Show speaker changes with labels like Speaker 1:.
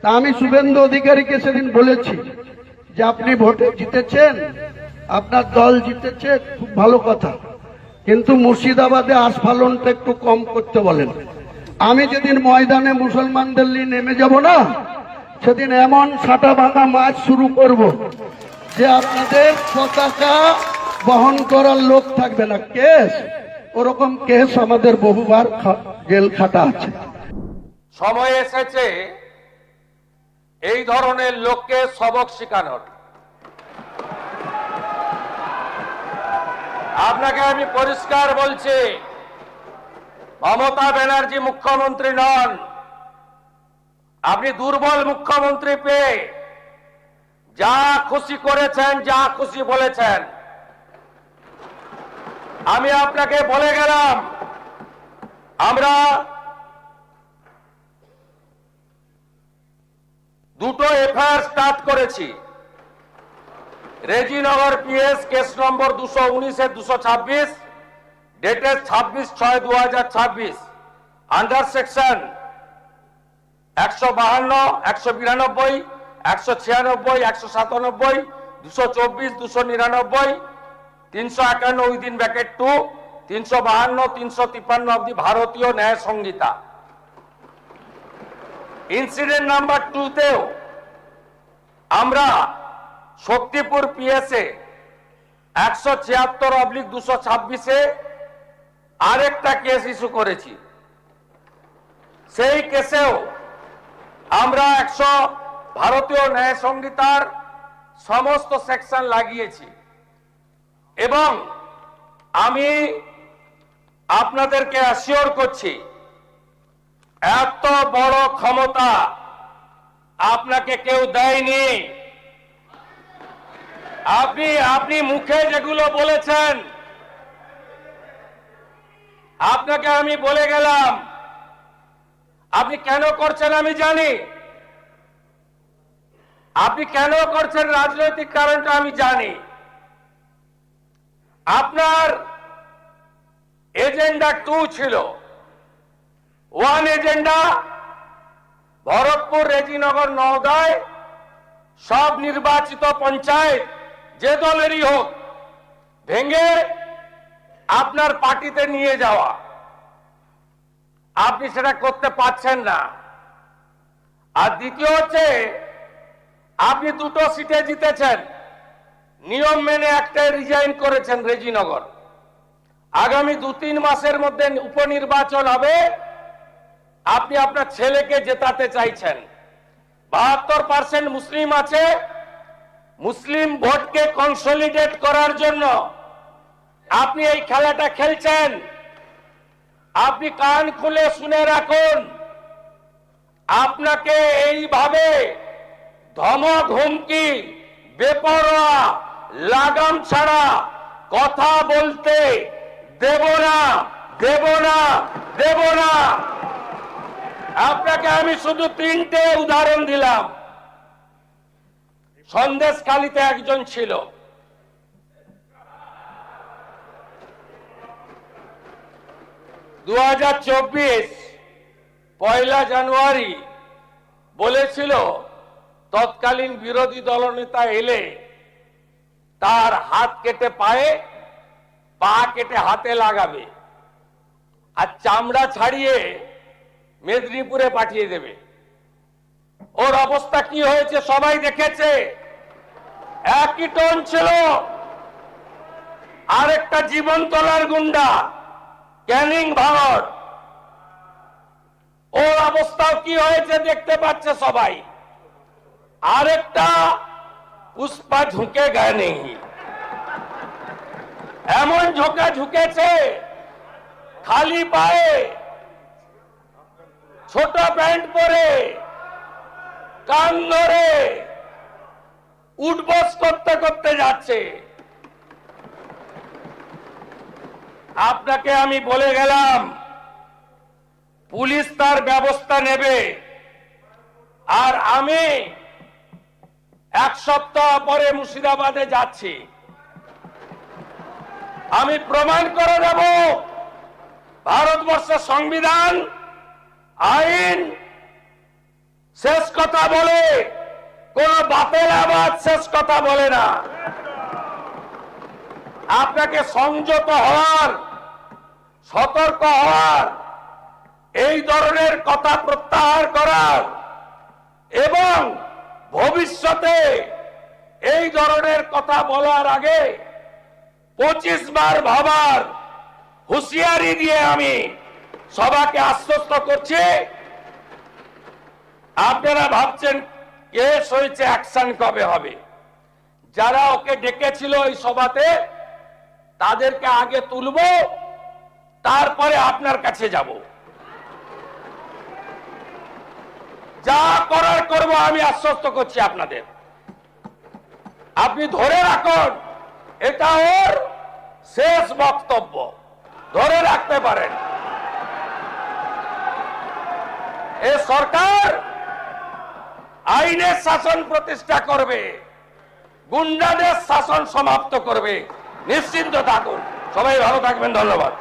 Speaker 1: তা আমি শুভেন্দু অধিকারীকে সেদিন বলেছি যে আপনি ভোটে জিতেছেন, আপনার দল জিতেছে, খুব ভালো কথা, কিন্তু মুর্শিদাবাদে আস্ফালনটা একটু কম করতে বলেন। আমি যেদিন ময়দানে মুসলমানদের নিয়ে নেমে যাব না, সেদিন এমন সাটা ভাঙা মাছ শুরু করব যে আপনাদের পতাকা বহন করার লোক থাকবে না। কেস, ওরকম কেস আমাদের বহুবার জেল খাটা আছে।
Speaker 2: সময় এসেছে এই ধরনের লোককে সবক শেখানোর। আপনাকে আমি পরিষ্কার বলছি, মমতা ব্যানার্জি মুখ্যমন্ত্রী নন। আপনি দুর্বল মুখ্যমন্ত্রী পেয়ে যা খুশি করেছেন, যা খুশি বলেছেন। আমি আপনাকে বলে গেলাম, আমরা দুটো এফআইআর স্টার্ট করেছি। Rejinagar PS case number 219/226, dated 26/6/2026, under section 152, 192, 196, 197, 224, 299, 351 within bracket 2, 352, 353 of the ভারতীয় ন্যায় সংহিতা। ইনসিডেন্ট নাম্বার 2 তেও আমরা শক্তিপুর পিএসএ 176/226-এ আরেকটা কেস ইস্যু করেছি। সেই কেসেও আমরা ভারতীয় ন্যায় সংহিতার সমস্ত সেকশন লাগিয়েছি। এবং আমি আপনাদেরকে অ্যাসিওর করছি, এত বড় ক্ষমতা আপনাকে কেউ দেয়নি। আপনি মুখে যেগুলো বলেছেন, আপনাকে আমি বলে গেলাম, আপনি কেন করছেন আমি জানি। আপনি কেন করছেন রাজনৈতিক কারণটা আমি জানি। আপনার এজেন্ডা 2 ছিল। 1 এজেন্ডা, ভরতপুর, রেজিনগর, নওদায় সব নির্বাচিত পঞ্চায়েত যে দলেরই হোক ভেঙে আপনার পার্টিতে নিয়ে যাওয়া। আপনি সেটা করতে পারছেন না। আর দ্বিতীয় হচ্ছে, আপনি 2টো সিটে জিতেছেন, নিয়ম মেনে একটাই রিজাইন করেছেন রেজিনগর। আগামী 2-3 মাসের মধ্যে উপনির্বাচন হবে, আপনি আপনার ছেলেকে জেতাতে চাইছেন। 72% মুসলিম আছে। মুসলিম ভোটকে কনসলিডেট করার জন্য আপনি এই খেলাটা খেলছেন। আপনি কান খুলে শুনে রাখুন, আপনাকে এইভাবে ধমক, হুমকি, বেপরোয়া, লাগাম ছাড়া কথা বলতে দেব না, দেব না, দেব না। আপনাকে আমি শুধু 3টে উদাহরণ দিলাম। সন্দেশখালীতে একজন ছিল, পয়লা জানুয়ারি বলেছিল তৎকালীন বিরোধী দলনেতা এলে তার হাত কেটে পায়ে, পা কেটে হাতে লাগাবে আর চামড়া ছাড়িয়ে মেদিনীপুরে পাঠিয়ে দেবে। ওর অবস্থা কি হয়েছে সবাই দেখেছে। একই টোন ছিল। আরেকটা জীবনতলার গুন্ডা ক্যানিং ভারত, ওর অবস্থাও কি হয়েছে দেখতে পাচ্ছে সবাই। আরেকটা পুষ্পা ঝুঁকে গায়ে নেই, এমন ঝোঁকা ঝুঁকেছে, খালি পায়ে, ছোট প্যান্ট পরে, কান ধরে উঠবস করতে করতে যাচ্ছে। আপনাকে আমি বলে গেলাম, পুলিশ তার ব্যবস্থা নেবে। আর আমি 1 সপ্তাহ পরে মুর্শিদাবাদে যাচ্ছি। আমি প্রমাণ করে দেব ভারতবর্ষের সংবিধান, আইন শেষ কথা বলে, কোন বাপের আবাদ শেষ কথা বলে না। আপনাকে সংযত হওয়ার, সতর্ক হওয়ার, এই ধরনের কথা প্রত্যাহার করার এবং ভবিষ্যতে এই ধরনের কথা বলার আগে 25 বার ভাবার হুঁশিয়ারি দিয়ে আমি সবাকে আশ্বস্ত করছি। আপনারা ভাবছেন কেস হয়েছে, অ্যাকশন কবে হবে? যারা ওকে ডেকেছিল এই সভাতে তাদেরকে আগে তুলব, তারপরে আপনার কাছে যাব। যা করার করব, আমি আশ্বস্ত করছি আপনাদের। আপনি ধরে রাখুন, এটা ওর শেষ বক্তব্য, ধরে রাখতে পারেন। এ সরকার আইনের শাসন প্রতিষ্ঠা করবে, গুন্ডাদের শাসন সমাপ্ত করবে, নিশ্চিন্ত থাকুন। সবাই ভালো থাকবেন, ধন্যবাদ।